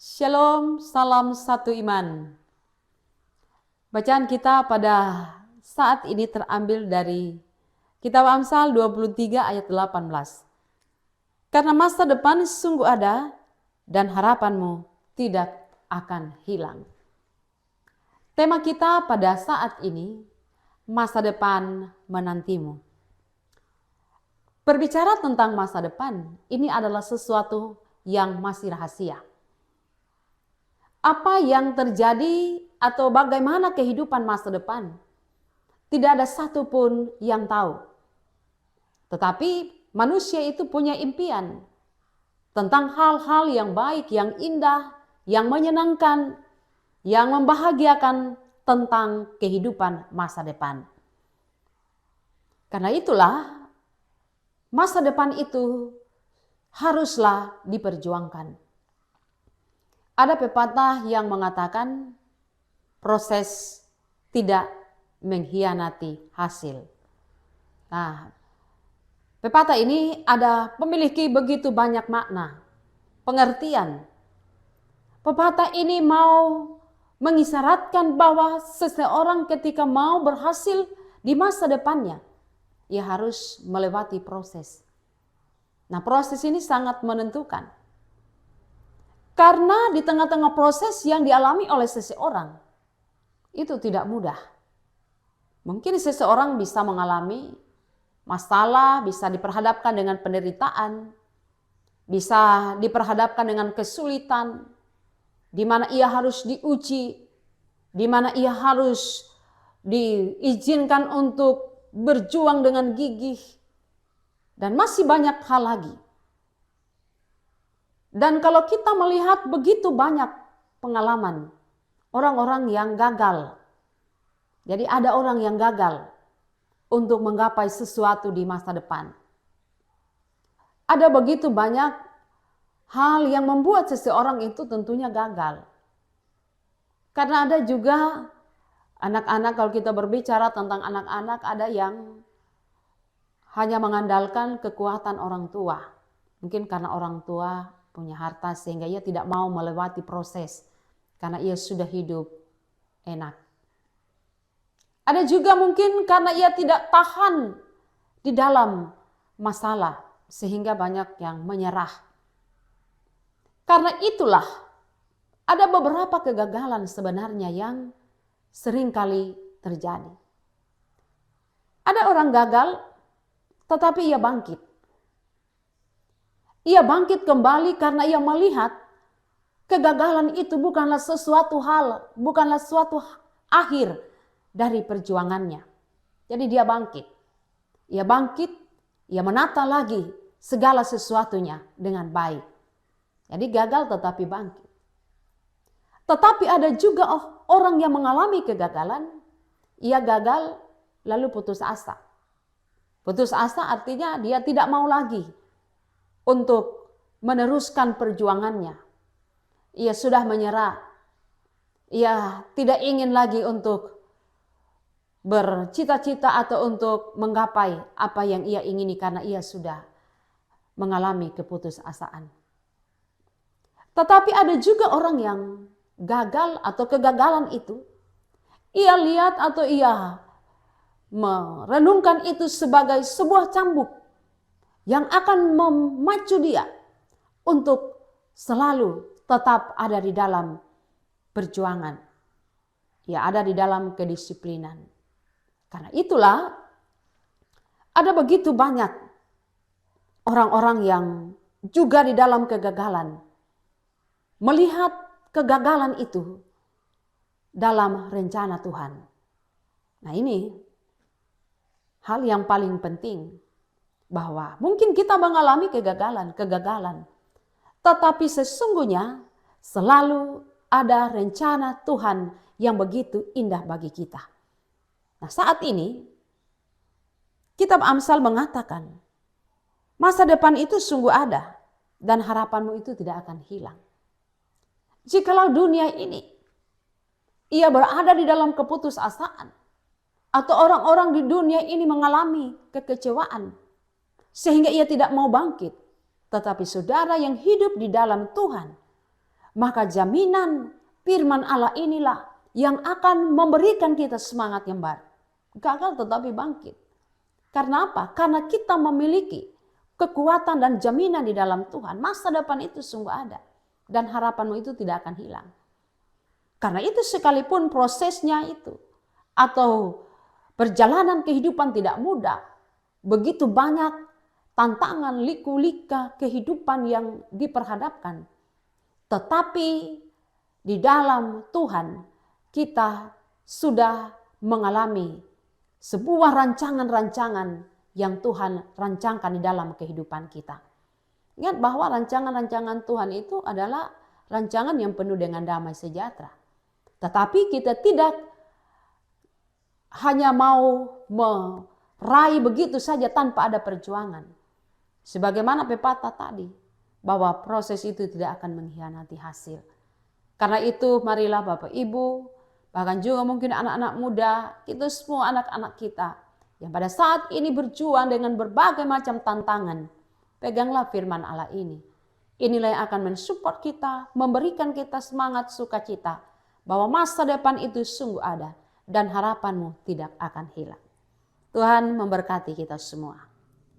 Shalom, salam satu iman. Bacaan kita pada saat ini terambil dari Kitab Amsal 23 ayat 18. Karena masa depan sungguh ada dan harapanmu tidak akan hilang. Tema kita pada saat ini, masa depan menantimu. Berbicara tentang masa depan, ini adalah sesuatu yang masih rahasia. Apa yang terjadi atau bagaimana kehidupan masa depan, tidak ada satupun yang tahu. Tetapi manusia itu punya impian tentang hal-hal yang baik, yang indah, yang menyenangkan, yang membahagiakan tentang kehidupan masa depan. Karena itulah masa depan itu haruslah diperjuangkan. Ada pepatah yang mengatakan proses tidak mengkhianati hasil. Nah, pepatah ini memiliki begitu banyak makna, pengertian. Pepatah ini mau mengisyaratkan bahwa seseorang ketika mau berhasil di masa depannya, ia harus melewati proses. Nah, proses ini sangat menentukan. Karena di tengah-tengah proses yang dialami oleh seseorang, itu tidak mudah. Mungkin seseorang bisa mengalami masalah, bisa diperhadapkan dengan penderitaan, bisa diperhadapkan dengan kesulitan, di mana ia harus diuji, di mana ia harus diizinkan untuk berjuang dengan gigih, dan masih banyak hal lagi. Dan kalau kita melihat begitu banyak pengalaman orang-orang yang gagal. Jadi ada orang yang gagal untuk menggapai sesuatu di masa depan. Ada begitu banyak hal yang membuat seseorang itu tentunya gagal. Karena ada juga anak-anak, kalau kita berbicara tentang anak-anak, ada yang hanya mengandalkan kekuatan orang tua. Mungkin karena orang tua punya harta sehingga ia tidak mau melewati proses karena ia sudah hidup enak. Ada juga mungkin karena ia tidak tahan di dalam masalah sehingga banyak yang menyerah. Karena itulah ada beberapa kegagalan sebenarnya yang seringkali terjadi. Ada orang gagal tetapi ia bangkit. Ia bangkit kembali karena ia melihat kegagalan itu bukanlah sesuatu hal, bukanlah suatu akhir dari perjuangannya. Jadi dia bangkit. Ia bangkit, ia menata lagi segala sesuatunya dengan baik. Jadi gagal tetapi bangkit. Tetapi ada juga orang yang mengalami kegagalan, ia gagal lalu putus asa. Putus asa artinya dia tidak mau lagi untuk meneruskan perjuangannya. Ia sudah menyerah. Ia tidak ingin lagi untuk bercita-cita atau untuk menggapai apa yang ia ingini karena ia sudah mengalami keputusasaan. Tetapi ada juga orang yang gagal atau kegagalan itu, ia lihat atau ia merenungkan itu sebagai sebuah cambuk yang akan memacu dia untuk selalu tetap ada di dalam perjuangan. Ya, ada di dalam kedisiplinan. Karena itulah ada begitu banyak orang-orang yang juga di dalam kegagalan melihat kegagalan itu dalam rencana Tuhan. Nah, ini hal yang paling penting. Bahwa mungkin kita mengalami kegagalan. Tetapi sesungguhnya selalu ada rencana Tuhan yang begitu indah bagi kita. Nah, saat ini Kitab Amsal mengatakan masa depan itu sungguh ada dan harapanmu itu tidak akan hilang. Jikalau dunia ini ia berada di dalam keputusasaan atau orang-orang di dunia ini mengalami kekecewaan sehingga ia tidak mau bangkit. Tetapi saudara yang hidup di dalam Tuhan, maka jaminan firman Allah inilah yang akan memberikan kita semangat yang baru. Gagal tetapi bangkit. Karena apa? Karena kita memiliki kekuatan dan jaminan di dalam Tuhan. Masa depan itu sungguh ada. Dan harapanmu itu tidak akan hilang. Karena itu sekalipun prosesnya itu atau perjalanan kehidupan tidak mudah. Begitu banyak tantangan, liku-lika kehidupan yang diperhadapkan. Tetapi di dalam Tuhan kita sudah mengalami sebuah rancangan-rancangan yang Tuhan rancangkan di dalam kehidupan kita. Ingat bahwa rancangan-rancangan Tuhan itu adalah rancangan yang penuh dengan damai sejahtera. Tetapi kita tidak hanya mau meraih begitu saja tanpa ada perjuangan. Sebagaimana pepatah tadi, bahwa proses itu tidak akan mengkhianati hasil. Karena itu marilah Bapak Ibu, bahkan juga mungkin anak-anak muda, itu semua anak-anak kita yang pada saat ini berjuang dengan berbagai macam tantangan. Peganglah firman Allah ini. Inilah yang akan mensupport kita, memberikan kita semangat sukacita bahwa masa depan itu sungguh ada dan harapanmu tidak akan hilang. Tuhan memberkati kita semua.